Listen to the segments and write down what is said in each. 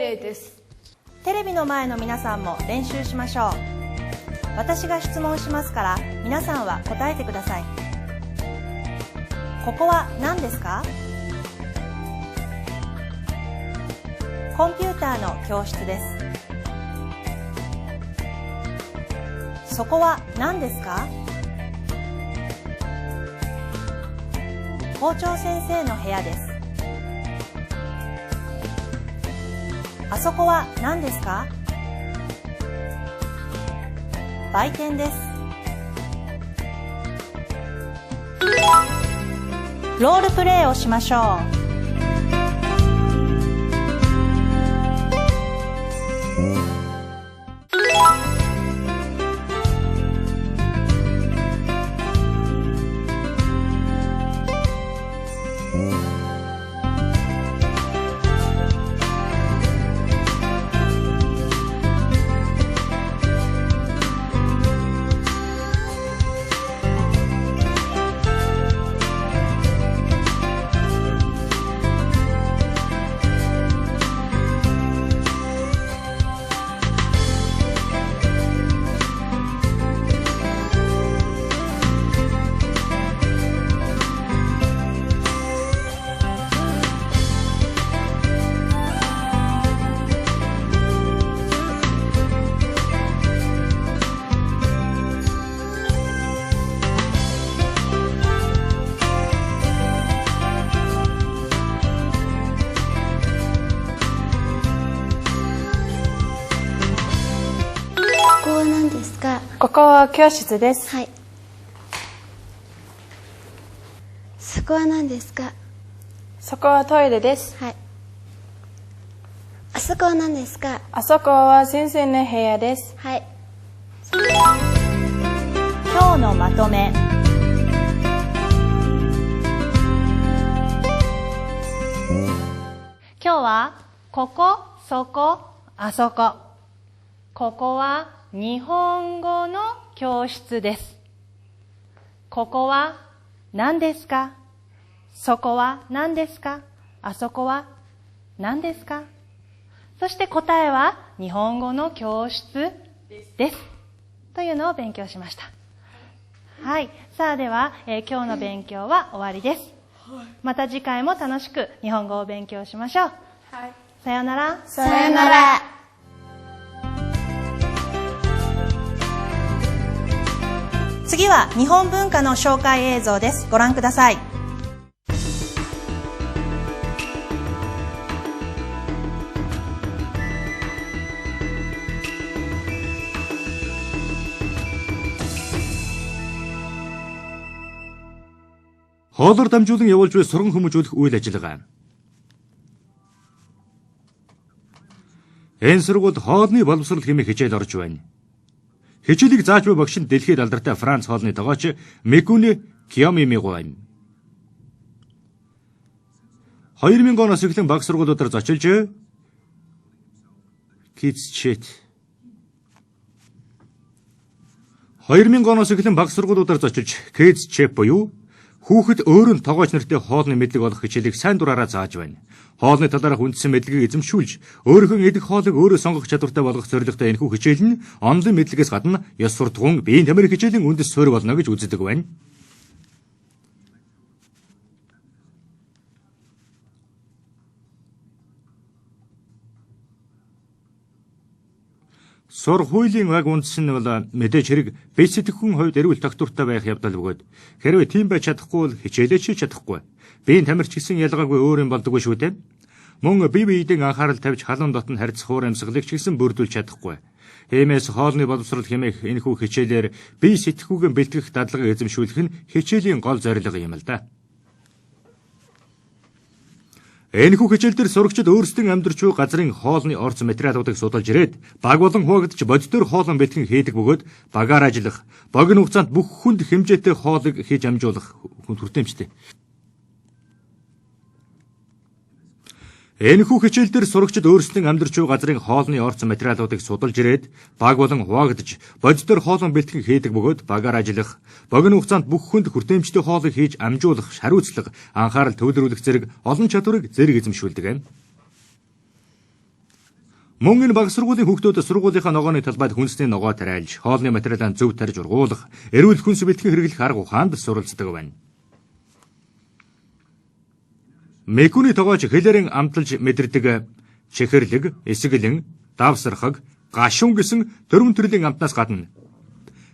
レです。テレビの前の皆さんも練習しましょう。私が質問しますから皆さんは答えてください。ここは何ですか？コンピューターの教室です。そこは何ですか？校長先生の部屋です。あそこは何ですか？売店です。ロールプレイをしましょう。ここは教室です。はい。そこは何ですか？そこはトイレです。はい。あそこは何ですか？あそこは先生の部屋です。はい。今日のまとめ。今日はここ、そこ、あそこ。ここは日本語の教室です。ここは何ですか？そこは何ですか？あそこは何ですか？そして答えは日本語の教室です。というのを勉強しました。はい。さあでは、今日の勉強は終わりです。また次回も楽しく日本語を勉強しましょう。はい。さようなら。さようなら。次は日本文化の紹介映像です。ご覧ください。Хоолоор дамжуулан явуулж буй сурган хүмүүжүүлэх үйл ажиллагаа. Энэ сургуульд хоолны боловсрол хэмээх хичээл орж байна. Хичээлийг зааж буй багш нь дэлхийд алдартай Франц хоолны тогооч Мекүни Киомимиго байна. 2000 оноос эхлэн баг сургуулиудаар зочилж Китчет 2000 оноос эхлэн баг сургуулиудаар зочилж Китчет буюу хүүхэд өөрөө нь тогооч нартай хоолны мэдлэг олох хичээлийг сайн дураараа зааж байна. Хоолны талаарх үндсэн мэдлэгийг эзэмшүүлж, өөрийнхөө идэх хоолыг өөрөө сонгох чадвартай болгох зорилготой энэхүү хичээл нь онлын мэдлэгээс гадна ёс суртахуун, биеийн тамирын хичээлийн үндэс суурь болно гэж үздэг байна. Сур хуулийн аг үндэс нь бол мэдээж хэрэг бие сэтгэхүйн хувьд эрүүл тогтвортой байх явдал бөгөөд хэрвээ тийм байж чадахгүй бол хичээлээ ч чадахгүй. Биеийн тамирч гэсэн ялгаагүй өөр юм болдоггүй шүү дээ. Мөн бие биедээ анхаарал тавьж халуун дотн харьцах уур амьсгалыг ч гэсэн бүрдүүлж чадахгүй. Иймээс хоолны боловсрол хэмээх энэхүү хичээлээр бие сэтгэхүйгэн бэлтгэх дадлагыг эзэмшүүлэх нь хичээлийн гол зорилго юм л да. Энэхүү хичээл дээр сурагчид өөрсдийн амьдарч буй газрын хоолны орц материалуудыг судалж ирээд баг болон хуваагдж бодитоор хоолн бэлтгэн хийдэг бөгөөд багаар ажиллах, богино хугацаанд бүх хүнд хэмжээтэй хоолыг хийж амжуулах хүртээмжтэй. Энэхүү хичээл дээр сурагчид өөрсдийн амьдарч буй газрын хоолны орц материалуудыг судалж ирээд баг болон хуваагдж бодитоор хоолн бэлтгэн хийдэг бөгөөд багаар ажиллах, богино хугацаанд бүх хүнд хүртээмжтэй хоолыг хийж амжуулах, хариуцлага, анхаарал төвлөрүүлэх зэрэг олон чадварыг зэрэг эзэмшүүлдэг юм. Мөн энэ баг сургуулийн хүүхдүүд сургуулийнхаа ногооны талбайд хүнсний ногоо тариалж, хоолны материалаа зөв тарьж ургуулах, эрүүл хүнс бэлтгэн хэрэглэх арга ухаанд суралцдаг байна. Мекүний тогооч хэлээрэн амталж мэдэрдэг чихэрлэг, эсгэлэн, давсархаг, гашуун гэсэн төрөм төрлийн амтнаас гадна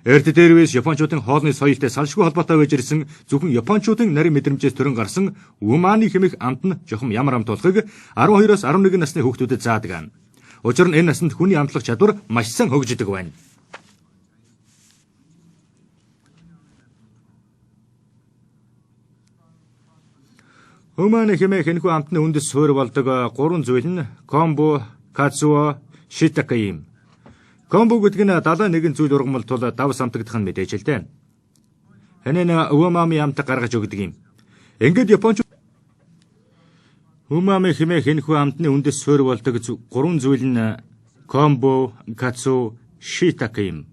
эрт дээрвээс Япончуудын хоолны соёлтой салшгүй холбоотой байж ирсэн зөвхөн Япончуудын нарийн мэдрэмжээс төрөн гарсан умааны хэмээх амт нь жохом ямар амт болохыг 12-оос 11 насны хүүхдүүдэд заадаг. Учир нь энэ наснд хүний амтлах чадвар маш сайн хөгждөг байна. Умааны хэмээх энэхүү амтны үндэс суурь болдог 3 зүйл нь комбо, кацуо, шитака юм. Комбо гэдэг нь 71 зүйл ургамал тул давс амтагдах нь мэдээж л дээ. Энэ нь умами амт гаргаж өгдөг юм. Ингээд Японч умами хэмээх энэхүү амтны үндэс суурь болдог 3 зүйл нь комбо, кацуо, шитака юм.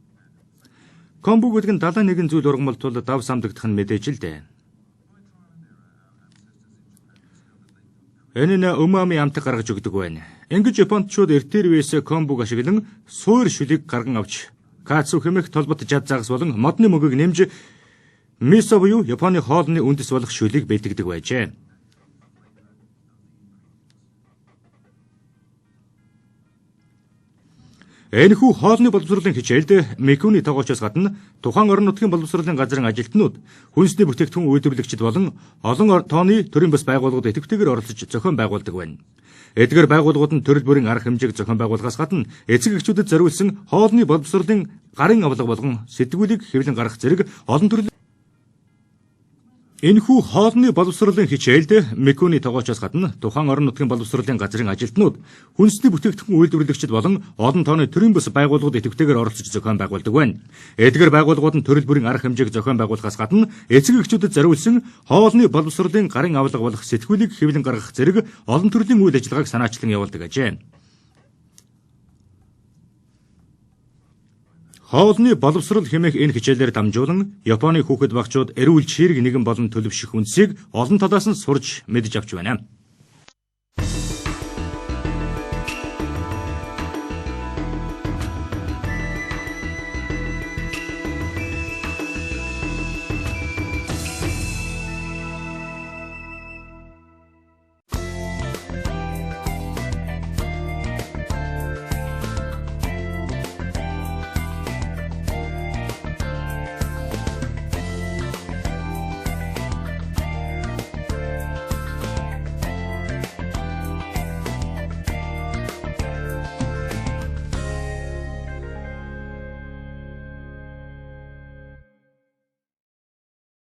Комбо гэдэг нь 71 зүйл ургамал тул давс амтагдах нь мэдээж л дээ. Энэ нь умами амт гаргаж өгдөг байна. Ингэж Япончууд эртээрвээс комбог ашиглан суур шүлийг гарган авч кацу хэмээх толбот жад загас болон модны мөгийг нэмж мисо буюу Японы хоолны үндэс болох шүлийг бэлтгэдэг байжээ. Энэхүү хоолны боловсролын хичээлд Мекүний тогоочоос гадна тухайн орон нутгийн боловсролын газрын ажилтнууд, хүнсний бүтээгдэхүүн үйлдвэрлэгчид болон олон тооны төрийн бас байгууллагууд идэвхтэйгээр оролцож зохион байгуулдаг байна. Эдгээр байгууллагууд нь төрөл бүрийн арга хэмжээг зохион байгуулахаас гадна эцэг эхчүүдэд зориулсан хоолны боловсролын гарын авлага болгон сэтгүүлийг хэвлэн гаргах зэрэг олон төрлийн энэхүү хоолны боловсролын хичээлд Мекүний тогоочоос гадна тухайн орон нутгийн боловсролын газрын ажилтнууд, хүнсний бүтээгдэхүүн үйлдвэрлэгчид болон олон тооны төрийн бас байгууллагууд идэвхтэйгээр оролцож зохион байгуулдаг байна. Эдгээр байгууллагууд нь төрөл бүрийн арга хэмжээг зохион байгуулахаас гадна эцэг эхчүүдэд зориулсан хоолны боловсролын гарын авлага болох сэтгүүлийг хэвлэн гаргах зэрэг олон төрлийн үйл ажиллагааг санаачлан явуулдаг ажээ. Хоолны боловсрол хэмээх энэ хичээлээр дамжуулан Японы хүүхэд багчууд эрүүл чирэг нэгэн болон төлөвшөх үндсийг олон талаас нь сурж мэдж авч байна.